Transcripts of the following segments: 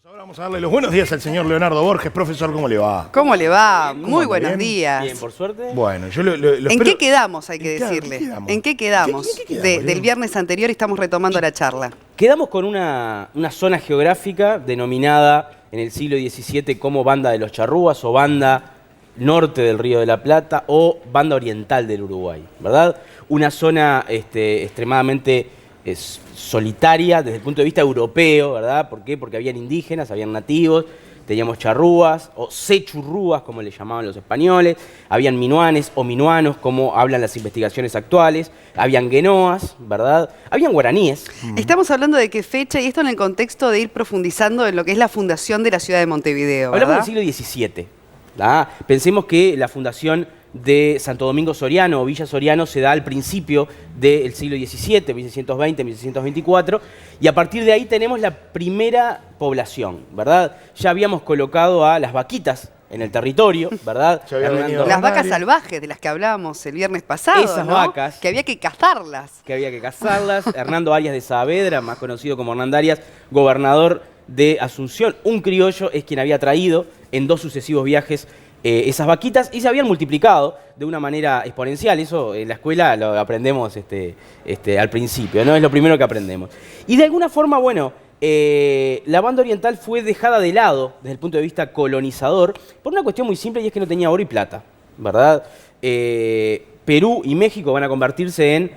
Ahora vamos a darle los buenos días al señor Leonardo Borges. Profesor, ¿cómo le va? ¿Cómo le va? ¿Cómo Muy anda? buenos ¿Bien? días. Bien, por suerte. Bueno, yo lo ¿En espero- qué quedamos, hay que Claro, decirle? ¿en qué quedamos? ¿En qué quedamos? ¿En qué quedamos, Del Leo? viernes anterior estamos retomando la charla. Quedamos con una zona geográfica denominada en el siglo XVII como Banda de los Charrúas o Banda Norte del Río de la Plata o Banda Oriental del Uruguay, ¿verdad? Una zona extremadamente solitaria desde el punto de vista europeo, ¿verdad? ¿Por qué? Porque habían indígenas, habían nativos, teníamos charrúas o sechurrúas, como le llamaban los españoles, habían minuanes o minuanos, como hablan las investigaciones actuales, habían guenoas, ¿verdad? Habían guaraníes. Estamos hablando de qué fecha y esto en el contexto de ir profundizando en lo que es la fundación de la ciudad de Montevideo, ¿verdad? Hablamos del siglo XVII. ¿verdad? Pensemos que la fundación de Santo Domingo Soriano o Villa Soriano se da al principio del siglo XVII, 1620, 1624, y a partir de ahí tenemos la primera población, ¿verdad? Ya habíamos colocado a las vaquitas en el territorio, ¿verdad? Ya había venido- Las vacas Romario. salvajes de las que hablábamos el viernes pasado, Esas ¿no? vacas. Que había que cazarlas. Que había que cazarlas. Hernando Arias de Saavedra, más conocido como Hernán Arias, gobernador de Asunción, un criollo, es quien había traído en 2 sucesivos viajes esas vaquitas y se habían multiplicado de una manera exponencial. Eso en la escuela lo aprendemos al principio, ¿no? Es lo primero que aprendemos. Y de alguna forma, bueno, la banda oriental fue dejada de lado desde el punto de vista colonizador por una cuestión muy simple y es que no tenía oro y plata, ¿verdad? Perú y México van a convertirse en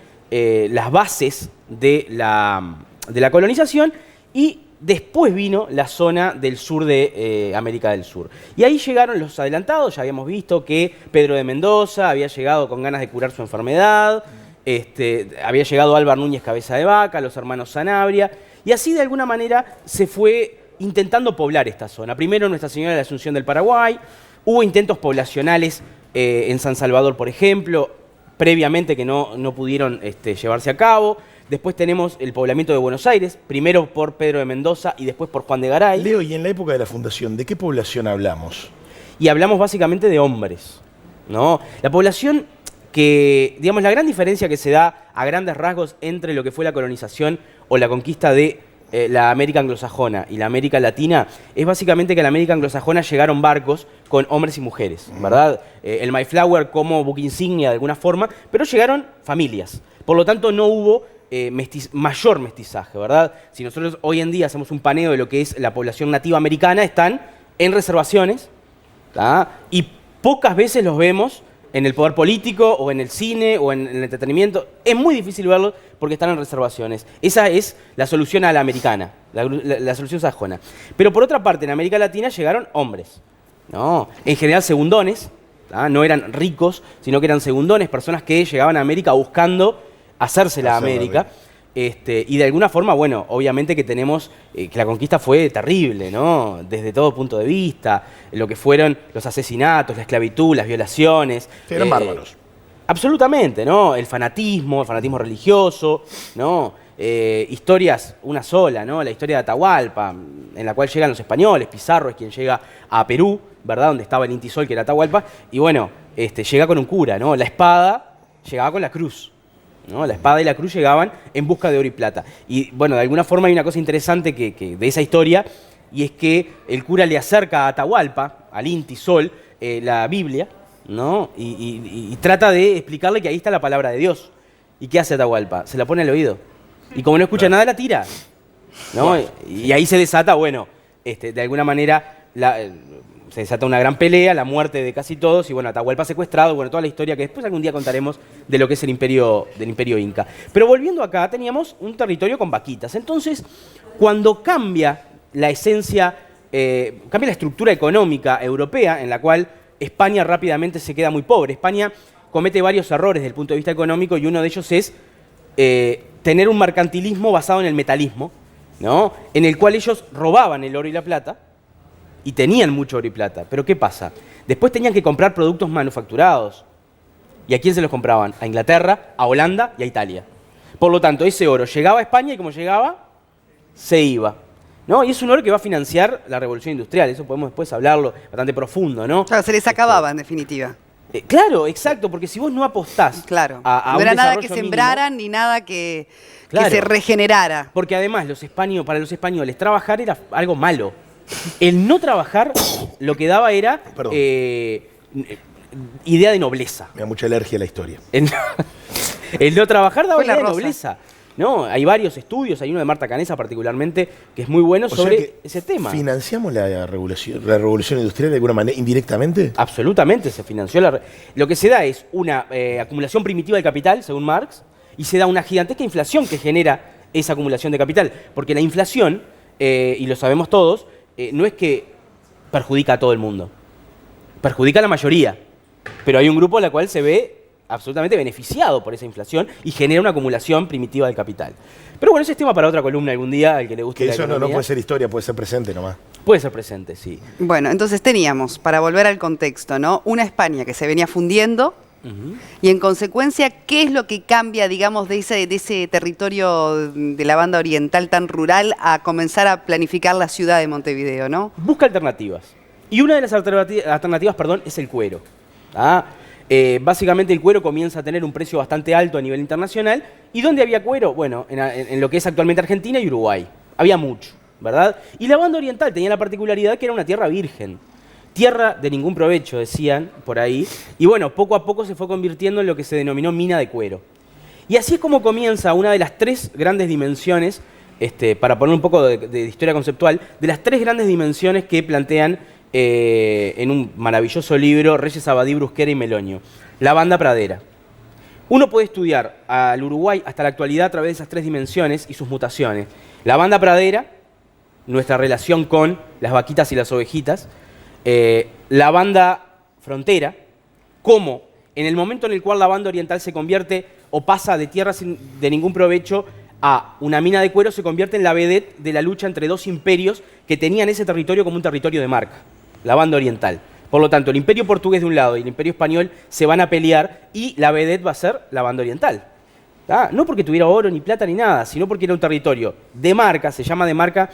las bases de la colonización y después vino la zona del sur de América del Sur. Y ahí llegaron los adelantados, ya habíamos visto que Pedro de Mendoza había llegado con ganas de curar su enfermedad, había llegado Álvar Núñez Cabeza de Vaca, los hermanos Sanabria, y así de alguna manera se fue intentando poblar esta zona. Primero Nuestra Señora de la Asunción del Paraguay, hubo intentos poblacionales en San Salvador, por ejemplo, previamente que no pudieron llevarse a cabo. Después tenemos el poblamiento de Buenos Aires, primero por Pedro de Mendoza y después por Juan de Garay. Leo, y en la época de la fundación, ¿de qué población hablamos? Y hablamos básicamente de hombres, ¿no? La población que, digamos, la gran diferencia que se da a grandes rasgos entre lo que fue la colonización o la conquista de la América anglosajona y la América latina es básicamente que a la América anglosajona llegaron barcos con hombres y mujeres, ¿verdad? El Mayflower como buque insignia de alguna forma, pero llegaron familias. Por lo tanto, no hubo mayor mestizaje, ¿verdad? Si nosotros hoy en día hacemos un paneo de lo que es la población nativa americana, están en reservaciones, ¿tá? Y pocas veces los vemos en el poder político o en el cine o en el entretenimiento. Es muy difícil verlos porque están en reservaciones. Esa es la solución a la americana, la solución sajona. Pero por otra parte, en América Latina llegaron hombres, ¿no? En general segundones, ¿tá? No eran ricos, sino que eran segundones, personas que llegaban a América buscando hacerse la América. Y de alguna forma, bueno, obviamente que tenemos que la conquista fue terrible, ¿no? Desde todo punto de vista, lo que fueron los asesinatos, la esclavitud, las violaciones. Sí, eran bárbaros. Absolutamente, ¿no? El fanatismo religioso, ¿no? Historias, una sola, ¿no? La historia de Atahualpa, en la cual llegan los españoles, Pizarro es quien llega a Perú, ¿verdad? Donde estaba el Intisol, que era Atahualpa, y bueno, llega con un cura, ¿no? La espada llegaba con la cruz, ¿no? La espada y la cruz llegaban en busca de oro y plata. Y bueno, de alguna forma hay una cosa interesante que de esa historia, y es que el cura le acerca a Atahualpa, al Inti Sol, la Biblia, ¿no? Y trata de explicarle que ahí está la palabra de Dios. ¿Y qué hace Atahualpa? Se la pone al oído. Y como no escucha nada, la tira, ¿no? Y ahí se desata, bueno, de alguna manera se desata una gran pelea, la muerte de casi todos, y bueno, Atahualpa secuestrado, bueno, toda la historia que después algún día contaremos de lo que es el imperio Inca. Pero volviendo acá, teníamos un territorio con vaquitas. Entonces, cuando cambia la esencia, cambia la estructura económica europea, en la cual España rápidamente se queda muy pobre. España comete varios errores desde el punto de vista económico, y uno de ellos es tener un mercantilismo basado en el metalismo, ¿no? En el cual ellos robaban el oro y la plata, y tenían mucho oro y plata. Pero ¿qué pasa? Después tenían que comprar productos manufacturados. ¿Y a quién se los compraban? A Inglaterra, a Holanda y a Italia. Por lo tanto, ese oro llegaba a España y como llegaba, se iba, ¿no? Y es un oro que va a financiar la revolución industrial. Eso podemos después hablarlo bastante profundo, ¿no? Claro, se les acababa, en definitiva. Claro, exacto, porque si vos no apostás Claro. a No un era nada que desarrollo sembraran ni nada que Claro. se regenerara. Porque además para los españoles trabajar era algo malo. El no trabajar lo que daba era Perdón. idea de nobleza. Me da mucha alergia a la historia. El no trabajar daba Fue la idea de rosa. nobleza. No, hay varios estudios, hay uno de Marta Canessa particularmente, que es muy bueno O sea sobre que ese tema. ¿Financiamos la revolución industrial de alguna manera, indirectamente? Absolutamente, se financió lo que se da es una acumulación primitiva de capital, según Marx, y se da una gigantesca inflación que genera esa acumulación de capital. Porque la inflación, y lo sabemos todos, no es que perjudica a todo el mundo, perjudica a la mayoría. Pero hay un grupo a la cual se ve absolutamente beneficiado por esa inflación y genera una acumulación primitiva del capital. Pero bueno, ese es tema para otra columna algún día, al que le guste Que la eso no economía. puede ser historia, puede ser presente nomás. Puede ser presente, sí. Bueno, entonces teníamos, para volver al contexto, ¿no? Una España que se venía fundiendo y en consecuencia, ¿qué es lo que cambia, digamos, de ese territorio de la banda oriental tan rural a comenzar a planificar la ciudad de Montevideo, ¿no? Busca alternativas. Y una de las alternativas, perdón, es el cuero. Básicamente el cuero comienza a tener un precio bastante alto a nivel internacional. ¿Y dónde había cuero? Bueno, en lo que es actualmente Argentina y Uruguay. Había mucho, ¿verdad? Y la banda oriental tenía la particularidad que era una tierra virgen. Tierra de ningún provecho, decían por ahí. Y bueno, poco a poco se fue convirtiendo en lo que se denominó mina de cuero. Y así es como comienza una de las tres grandes dimensiones, para poner un poco de historia conceptual, de las tres grandes dimensiones que plantean en un maravilloso libro Reyes Abadí, Brusquera y Melonio, la banda pradera. Uno puede estudiar al Uruguay hasta la actualidad a través de esas tres dimensiones y sus mutaciones. La banda pradera, nuestra relación con las vaquitas y las ovejitas. La banda frontera, cómo en el momento en el cual la banda oriental se convierte o pasa de tierra de ningún provecho a una mina de cuero, se convierte en la vedette de la lucha entre dos imperios que tenían ese territorio como un territorio de marca, la banda oriental. Por lo tanto, el imperio portugués de un lado y el imperio español se van a pelear y la vedette va a ser la banda oriental. No porque tuviera oro, ni plata, ni nada, sino porque era un territorio de marca, se llama de marca.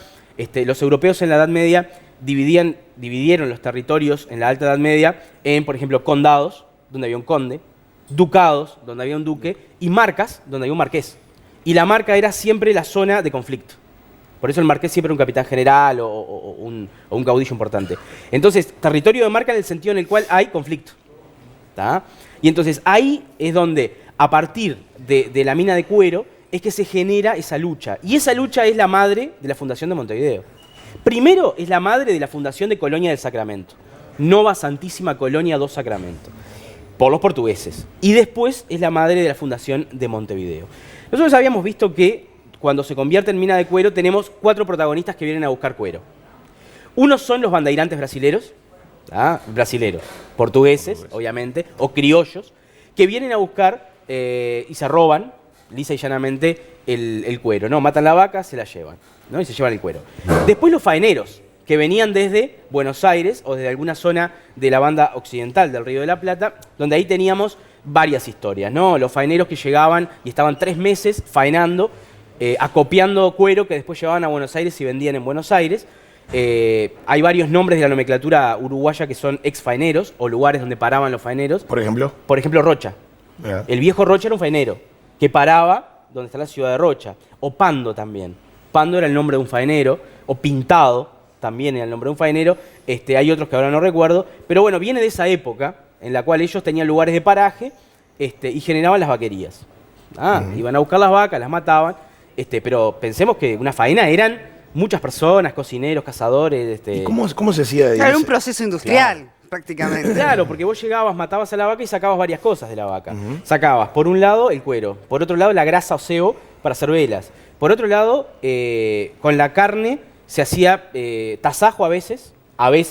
Los europeos en la Edad Media dividieron los territorios en la Alta Edad Media en, por ejemplo, condados, donde había un conde, ducados, donde había un duque, y marcas, donde había un marqués. Y la marca era siempre la zona de conflicto. Por eso el marqués siempre era un capitán general o un caudillo importante. Entonces, territorio de marca en el sentido en el cual hay conflicto. ¿Tá? Y entonces ahí es donde, a partir de la mina de cuero, es que se genera esa lucha. Y esa lucha es la madre de la fundación de Montevideo. Primero es la madre de la fundación de Colonia del Sacramento. Nova Santísima Colonia do Sacramento. Por los portugueses. Y después es la madre de la fundación de Montevideo. Nosotros habíamos visto que cuando se convierte en mina de cuero tenemos 4 protagonistas que vienen a buscar cuero. Unos son los bandeirantes brasileros, portugueses, obviamente, o criollos, que vienen a buscar y se roban, lisa y llanamente, el cuero. ¿No? Matan la vaca, se la llevan, ¿no? Y se llevan el cuero. Después los faeneros, que venían desde Buenos Aires o desde alguna zona de la banda occidental del Río de la Plata, donde ahí teníamos varias historias, ¿no? Los faeneros que llegaban y estaban 3 meses faenando, acopiando cuero que después llevaban a Buenos Aires y vendían en Buenos Aires. Hay varios nombres de la nomenclatura uruguaya que son ex-faeneros o lugares donde paraban los faeneros. Por ejemplo. Por ejemplo, Rocha. El viejo Rocha era un faenero que paraba donde está la ciudad de Rocha. O Pando también. Pando era el nombre de un faenero. O Pintado también era el nombre de un faenero. Hay otros que ahora no recuerdo. Pero bueno, viene de esa época en la cual ellos tenían lugares de paraje y generaban las vaquerías. Iban a buscar las vacas, las mataban. Pero pensemos que una faena eran muchas personas, cocineros, cazadores. ¿Y cómo se hacía? Claro, era un proceso industrial, prácticamente. Claro, porque vos llegabas, matabas a la vaca y sacabas varias cosas de la vaca. Sacabas, por un lado, el cuero. Por otro lado, la grasa o sebo para hacer velas. Por otro lado, con la carne se hacía tasajo a veces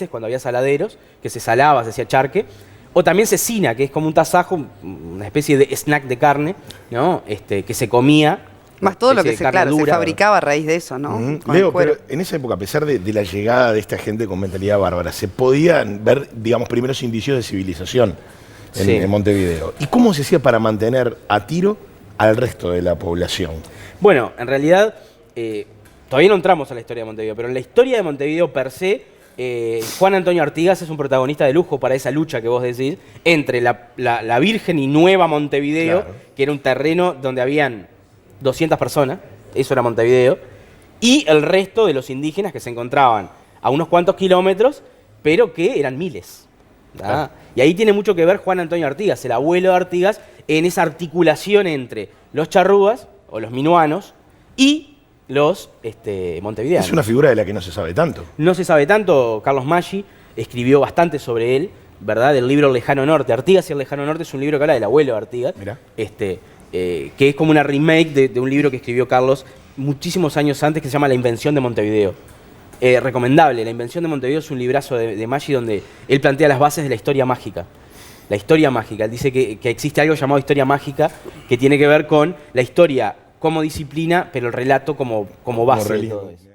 cuando había saladeros, que se salaba, se hacía charque. O también cecina, que es como un tasajo, una especie de snack de carne, ¿no? Que se comía. Más todo lo que se dura, fabricaba a raíz de eso, ¿no? Con Leo, el cuero. pero en esa época, a pesar de la llegada de esta gente con mentalidad bárbara, se podían ver, digamos, primeros indicios de civilización en Montevideo. ¿Y cómo se hacía para mantener a tiro al resto de la población? Bueno, en realidad, todavía no entramos a la historia de Montevideo, pero en la historia de Montevideo per se, Juan Antonio Artigas es un protagonista de lujo para esa lucha que vos decís, entre la virgen y nueva Montevideo, claro, que era un terreno donde habían 200 personas, eso era Montevideo, y el resto de los indígenas que se encontraban a unos cuantos kilómetros, pero que eran miles. Claro. Y ahí tiene mucho que ver Juan Antonio Artigas, el abuelo de Artigas, en esa articulación entre los charrúas, o los minuanos, y los montevideanos. Es una figura de la que no se sabe tanto. No se sabe tanto. Carlos Maggi escribió bastante sobre él, ¿verdad? Del libro El Lejano Norte. Artigas y el Lejano Norte es un libro que habla del abuelo de Artigas. Mirá. Que es como una remake de un libro que escribió Carlos muchísimos años antes, que se llama La Invención de Montevideo. Recomendable. La Invención de Montevideo es un librazo de Maggi donde él plantea las bases de la historia mágica. La historia mágica. Él dice que existe algo llamado historia mágica que tiene que ver con la historia como disciplina, pero el relato como base de todo eso.